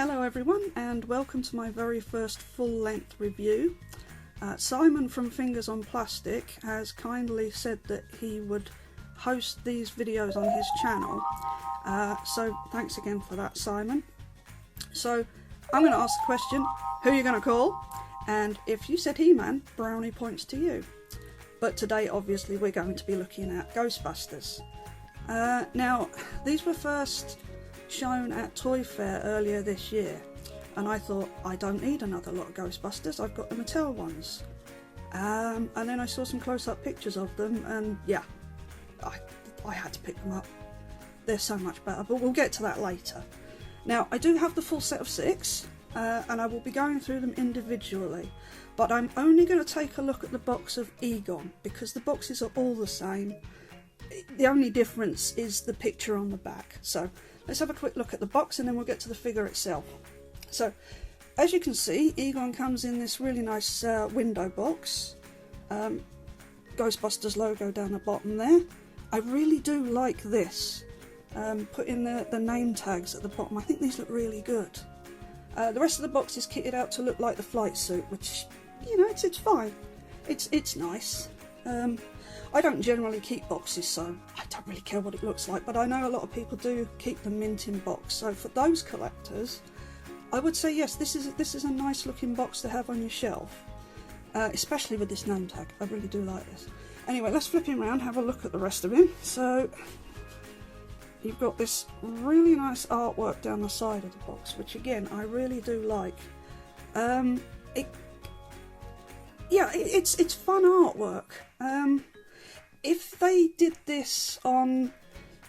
Hello everyone, and welcome to my very first full-length review. Simon from Fingers on Plastic has kindly said that he would host these videos on his channel, so thanks again for that, Simon. So I'm going to ask the question, who are you going to call? And if you said He-Man, brownie points to you. But today obviously we're going to be looking at Ghostbusters. Now these were first shown at Toy Fair earlier this year, and I thought, I don't need another lot of Ghostbusters, I've got the Mattel ones. And then I saw some close-up pictures of them, and yeah, I had to pick them up. They're so much better, but we'll get to that later. Now, I do have the full set of 6, and I will be going through them individually, but I'm only going to take a look at the box of Egon, because the boxes are all the same. The only difference is the picture on the back. So let's have a quick look at the box and then we'll get to the figure itself. So as you can see, Egon comes in this really nice window box. Ghostbusters logo down the bottom there. I really do like this. Putting the name tags at the bottom, I think these look really good. The rest of the box is kitted out to look like the flight suit, which, you know, it's fine. It's nice. I don't generally keep boxes, so I don't really care what it looks like, but I know a lot of people do keep them mint in box. So for those collectors, I would say yes, this is a nice looking box to have on your shelf, especially with this name tag. I really do like this. Anyway, let's flip him around, have a look at the rest of him. So you've got this really nice artwork down the side of the box, which again I really do like. It's fun artwork. If they did this on,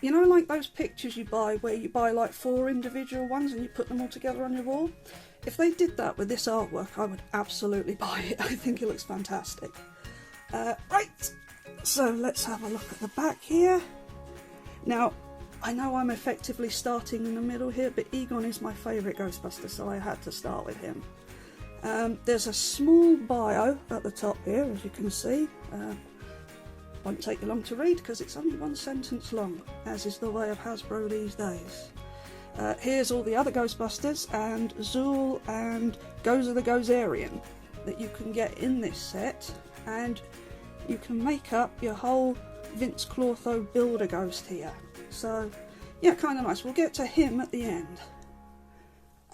you know, like those pictures you buy where you buy like 4 individual ones and you put them all together on your wall, if they did that with this artwork, I would absolutely buy it. I think it looks fantastic. Right, so let's have a look at the back here. Now, I know I'm effectively starting in the middle here, but Egon is my favourite Ghostbuster, so I had to start with him. There's a small bio at the top here, as you can see. Won't take you long to read because it's only 1 sentence long, as is the way of Hasbro these days. Here's all the other Ghostbusters and Zool and Gozer the Gozerian that you can get in this set, and you can make up your whole Vince Clortho Build-A-Ghost here. So yeah, kind of nice. We'll get to him at the end.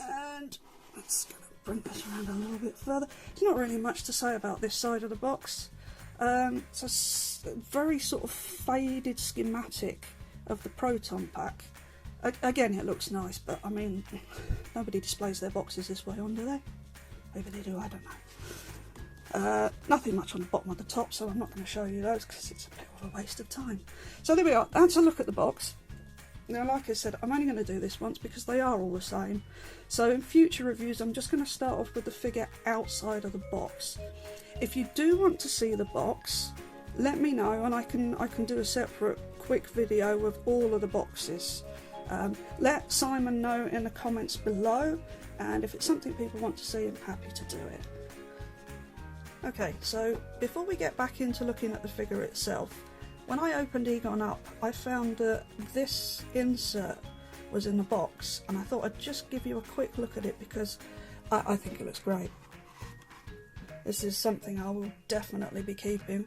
And let's bring this around a little bit further. There's not really much to say about this side of the box. It's a very sort of faded schematic of the Proton Pack. Again, it looks nice, but I mean, nobody displays their boxes this way on, do they? Maybe they do, I don't know. Nothing much on the bottom or the top, so I'm not going to show you those because it's a bit of a waste of time. So there we are, that's a look at the box. Now, like I said, I'm only going to do this once because they are all the same. So in future reviews, I'm just going to start off with the figure outside of the box. If you do want to see the box, let me know and I can do a separate quick video of all of the boxes. Let Simon know in the comments below, and if it's something people want to see, I'm happy to do it. Okay, so before we get back into looking at the figure itself, when I opened Egon up, I found that this insert was in the box, and I thought I'd just give you a quick look at it because I think it looks great. This is something I will definitely be keeping.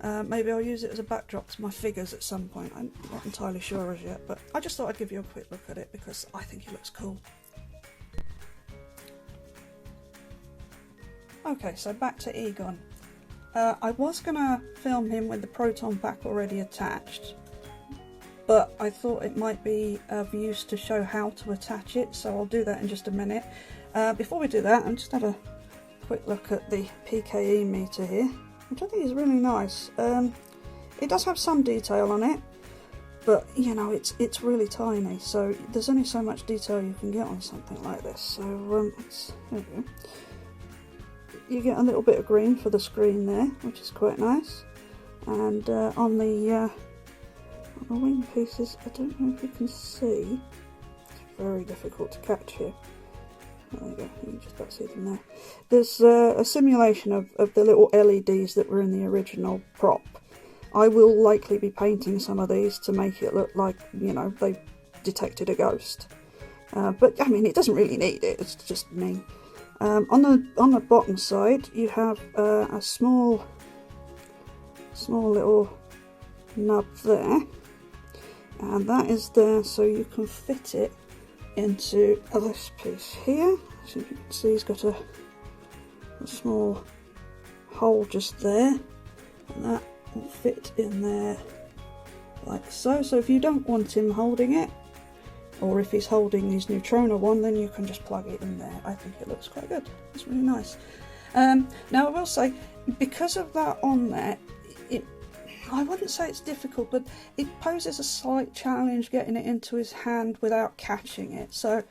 Maybe I'll use it as a backdrop to my figures at some point. I'm not entirely sure as yet, but I just thought I'd give you a quick look at it because I think it looks cool. Okay, so back to Egon. I was going to film him with the Proton Pack already attached, but I thought it might be of use to show how to attach it, so I'll do that in just a minute. Before we do that, I'm just have a quick look at the PKE meter here, which I think is really nice. It does have some detail on it, but you know, it's really tiny, so there's only so much detail you can get on something like this. So there we go. You get a little bit of green for the screen there, which is quite nice. And on the wing pieces, I don't know if you can see. It's very difficult to catch here. There you go, you can just about see them there. There's a simulation of the little LEDs that were in the original prop. I will likely be painting some of these to make it look like, you know, they detected a ghost. but I mean, it doesn't really need it, it's just me. On the bottom side you have a small little nub there, and that is there so you can fit it into this piece here. So you can see he's got a small hole just there, and that will fit in there like so. So if you don't want him holding it, or if he's holding his neutrona one, then you can just plug it in there. I think it looks quite good. It's really nice. Now I will say, because of that on there, I wouldn't say it's difficult, but it poses a slight challenge getting it into his hand without catching it. So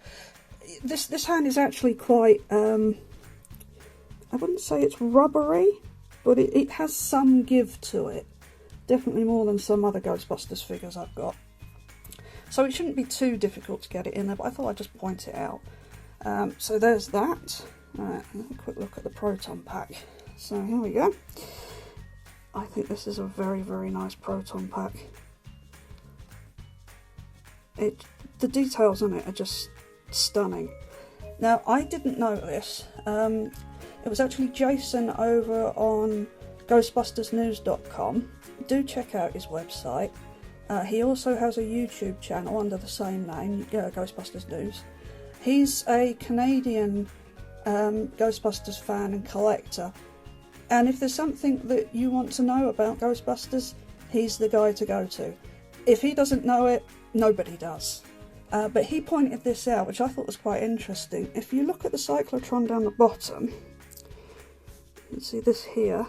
this hand is actually quite, I wouldn't say it's rubbery, but it has some give to it. Definitely more than some other Ghostbusters figures I've got. So it shouldn't be too difficult to get it in there, but I thought I'd just point it out. So there's that. Alright, have a quick look at the Proton pack. So here we go. I think this is a very, very nice Proton pack. The details on it are just stunning. Now, I didn't know this. It was actually Jason over on ghostbustersnews.com. Do check out his website. He also has a YouTube channel under the same name, Ghostbusters News. He's a Canadian Ghostbusters fan and collector, and if there's something that you want to know about Ghostbusters, he's the guy to go to. If he doesn't know it, nobody does. But he pointed this out, which I thought was quite interesting. If you look at the cyclotron down the bottom, you can see this here,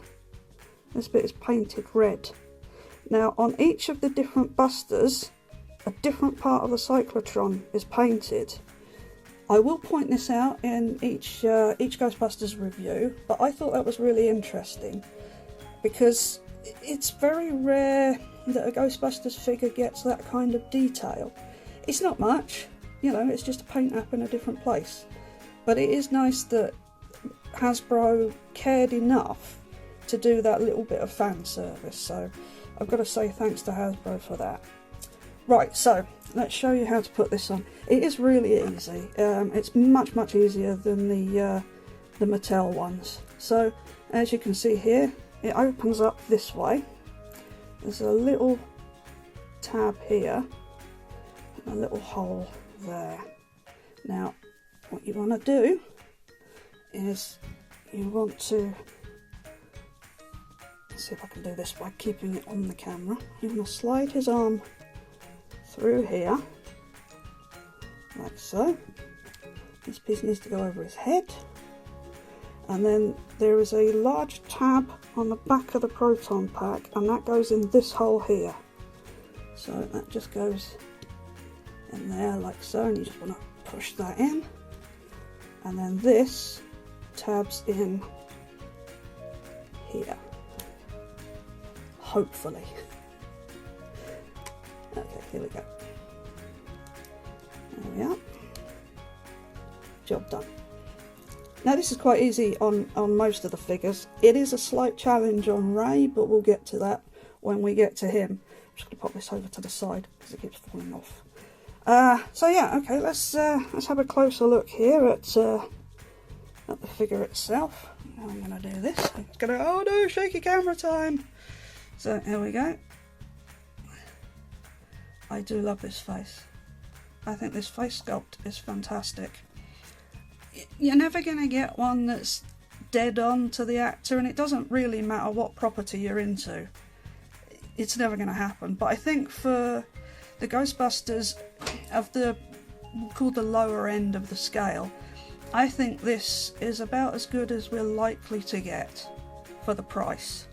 this bit is painted red. Now, on each of the different busters, a different part of the cyclotron is painted. I will point this out in each Ghostbusters review, but I thought that was really interesting because it's very rare that a Ghostbusters figure gets that kind of detail. It's not much, you know, it's just a paint app in a different place. But it is nice that Hasbro cared enough to do that little bit of fan service, so I've got to say thanks to Hasbro for that. Right, so let's show you how to put this on. It is really easy. It's much easier than the Mattel ones. So as you can see here, it opens up this way. There's a little tab here and a little hole there. Now what you want to do is you want to, let's see if I can do this by keeping it on the camera. You're going to slide his arm through here, like so. This piece needs to go over his head, and then there is a large tab on the back of the Proton pack, and that goes in this hole here. So that just goes in there like so, and you just want to push that in, and then this tabs in here, hopefully. Okay, here we go. There we are. Job done. Now this is quite easy on most of the figures. It is a slight challenge on Ray, but we'll get to that when we get to him. I'm just going to pop this over to the side because it keeps falling off. So yeah, okay, let's have a closer look here at the figure itself. I'm going to do this. It's going to, oh no, shaky camera time. So here we go. I do love this face. I think this face sculpt is fantastic. You're never going to get one that's dead on to the actor, and it doesn't really matter what property you're into. It's never going to happen. But I think for the Ghostbusters of called the lower end of the scale, I think this is about as good as we're likely to get for the price.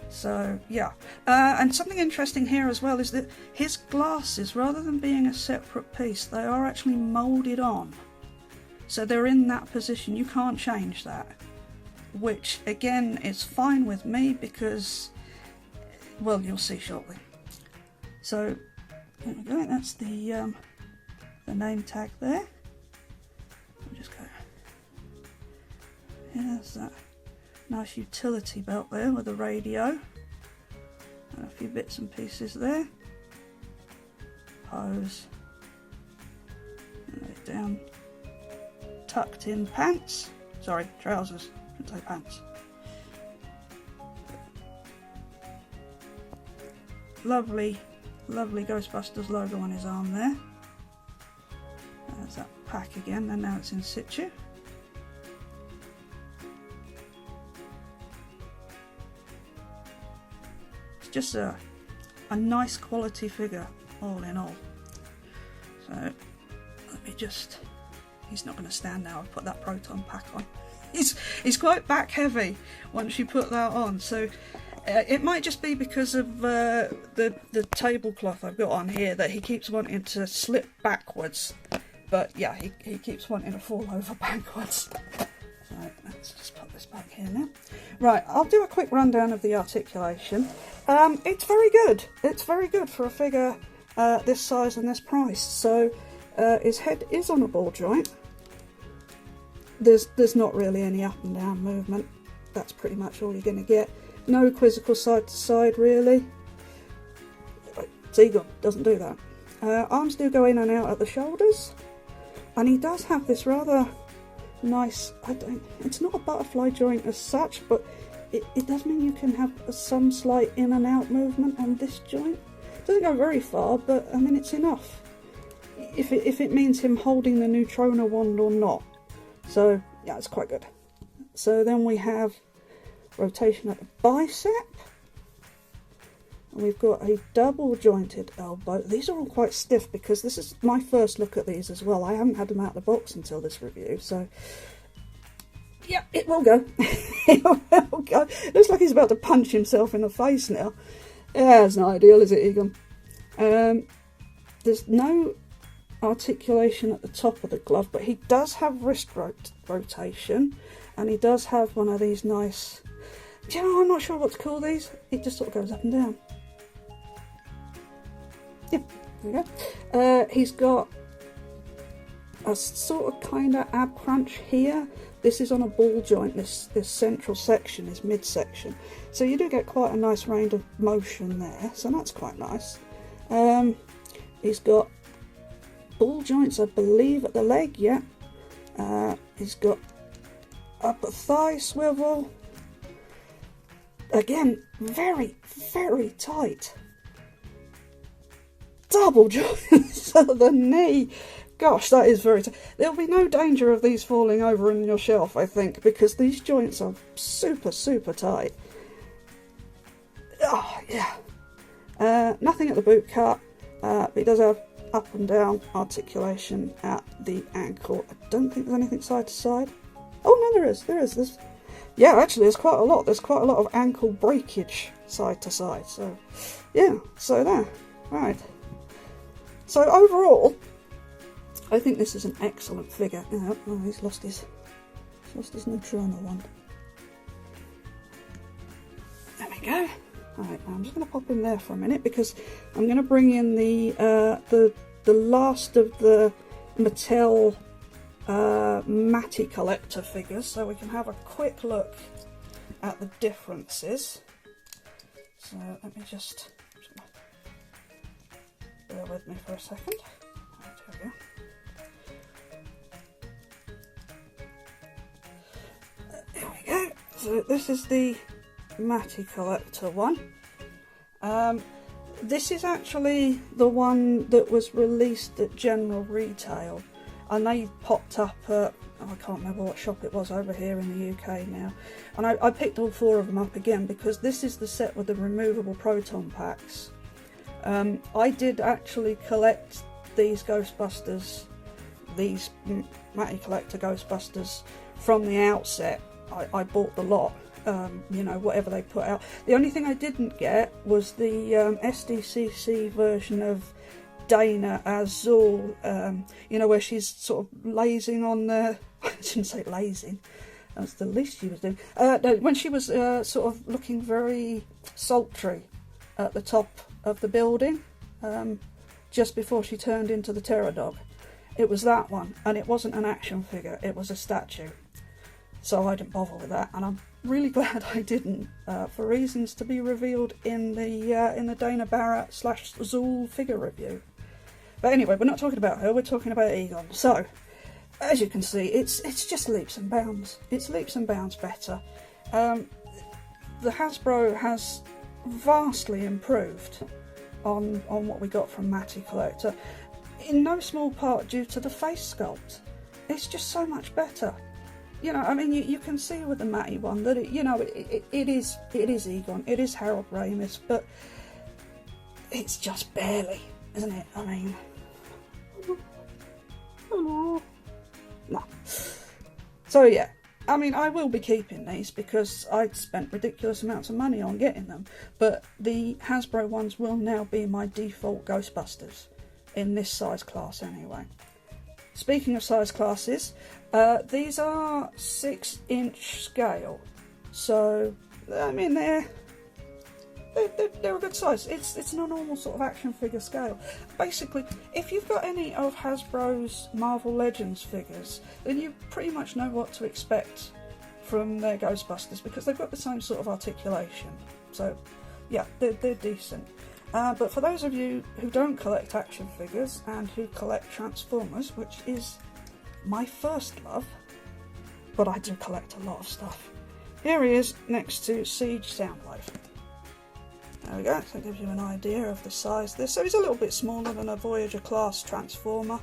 So yeah, and something interesting here as well is that his glasses, rather than being a separate piece, they are actually moulded on. So they're in that position, you can't change that. Which again is fine with me because, well, you'll see shortly. So there we go, that's the name tag there. I'll just go, here's that. Nice utility belt there with a radio and a few bits and pieces there. Hose. down tucked in pants. Sorry, trousers, I should say pants. Lovely, lovely Ghostbusters logo on his arm there. There's that pack again, and now it's in situ. It's just a nice quality figure, all in all. So, let me just... He's not going to stand now, I've put that proton pack on. He's quite back heavy once you put that on, so... it might just be because of the tablecloth I've got on here that he keeps wanting to slip backwards. But yeah, he keeps wanting to fall over backwards. So let's just put this back here now. Right, I'll do a quick rundown of the articulation. It's very good. It's very good for a figure this size and this price. So his head is on a ball joint. There's not really any up and down movement. That's pretty much all you're going to get. No quizzical side to side, really. Egon doesn't do that. Arms do go in and out at the shoulders, and he does have this rather nice, it's not a butterfly joint as such, but it does mean you can have some slight in and out movement on this joint. It doesn't go very far, but I mean it's enough. If it means him holding the neutrona wand or not. So yeah, it's quite good. So then we have rotation at the bicep, and we've got a double jointed elbow. These are all quite stiff because this is my first look at these as well. I haven't had them out of the box until this review, so yeah, it will go. It will go. Looks like he's about to punch himself in the face now. Yeah, it's not ideal, is it, Egon? There's no articulation at the top of the glove, but he does have wrist rotation, and he does have one of these nice... Do you know, I'm not sure what to call these. It just sort of goes up and down. Yeah, there we go. He's got a sort of kind of ab crunch here. This is on a ball joint. This central section is midsection. So you do get quite a nice range of motion there. So that's quite nice. He's got ball joints, I believe, at the leg, yeah. He's got upper thigh swivel. Again, very, very tight. Double joints at the knee. Gosh, that is very tight. There'll be no danger of these falling over in your shelf, I think, because these joints are super, super tight. Oh, yeah. Nothing at the boot cut, but he does have up and down articulation at the ankle. I don't think there's anything side to side. Oh, no, there is. There's yeah, actually, there's quite a lot. There's quite a lot of ankle breakage side to side. So, yeah, so there. Right. So overall, I think this is an excellent figure. Oh, he's lost his neutrona wand. There we go. Alright, I'm just going to pop in there for a minute because I'm going to bring in the last of the Mattel Matty collector figures, so we can have a quick look at the differences. So let me just bear with me for a second. Right, here we go. There we go. So this is the Matty collector one. This is actually the one that was released at general retail, and they popped up at, I can't remember what shop it was over here in the UK now, and I picked all four of them up again because this is the set with the removable proton packs. I did actually collect these Ghostbusters, these Matty collector Ghostbusters from the outset. I bought the lot, you know, whatever they put out. The only thing I didn't get was the SDCC version of Dana as Zool, you know, where she's sort of lazing on the... I shouldn't say lazing, that's the least she was doing. No, when she was sort of looking very sultry at the top of the building, just before she turned into the Terror Dog. It was that one, and it wasn't an action figure, it was a statue. So I didn't bother with that, and I'm really glad I didn't, for reasons to be revealed in the Dana Barrett / Zool figure review. But anyway, we're not talking about her, we're talking about Egon. So, as you can see, it's just leaps and bounds. It's leaps and bounds better. The Hasbro has vastly improved on what we got from Matty Collector, in no small part due to the face sculpt. It's just so much better. You know, I mean, you can see with the Matty one that it is Egon, it is Harold Ramis, but it's just barely, isn't it? I mean, no. So yeah, I mean, I will be keeping these because I'd spent ridiculous amounts of money on getting them, but the Hasbro ones will now be my default Ghostbusters in this size class anyway. Speaking of size classes, these are 6-inch scale, so I mean they're a good size. It's not a normal sort of action figure scale. Basically, if you've got any of Hasbro's Marvel Legends figures, then you pretty much know what to expect from their Ghostbusters because they've got the same sort of articulation. So yeah, they're decent. But for those of you who don't collect action figures and who collect Transformers, which is my first love, but I do collect a lot of stuff. Here he is next to Siege Soundwave. There we go, so it gives you an idea of the size of this. So he's a little bit smaller than a Voyager class Transformer.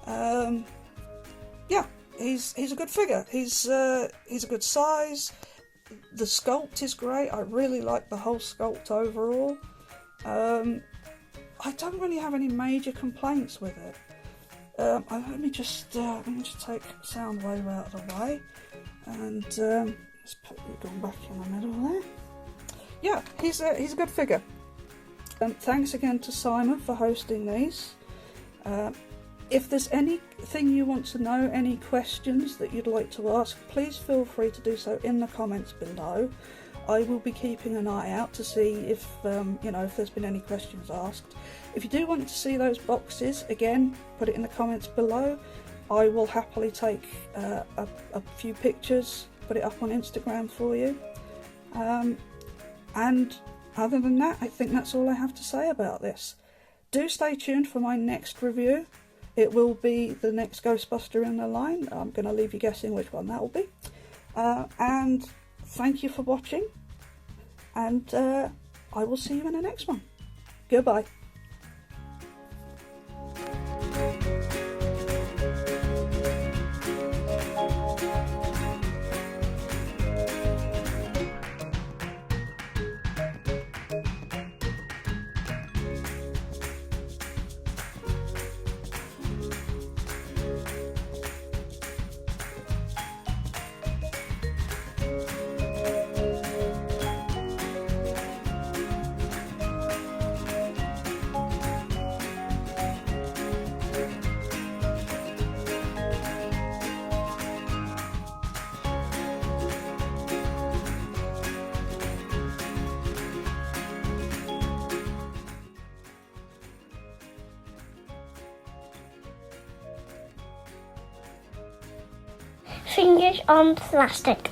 Yeah, he's a good figure. He's a good size. The sculpt is great. I really like the whole sculpt overall. I don't really have any major complaints with it. Let me just take Soundwave out of the way, and let's put Egon back in the middle there. Yeah, he's a good figure. Thanks again to Simon for hosting these. If there's anything you want to know, any questions that you'd like to ask, please feel free to do so in the comments below. I will be keeping an eye out to see if if there's been any questions asked. If you do want to see those boxes, again, put it in the comments below. I will happily take a few pictures, put it up on Instagram for you. And other than that, I think that's all I have to say about this. Do stay tuned for my next review. It will be the next Ghostbuster in the line. I'm going to leave you guessing which one that will be. And thank you for watching, and I will see you in the next one. Goodbye. Fingers on plastic.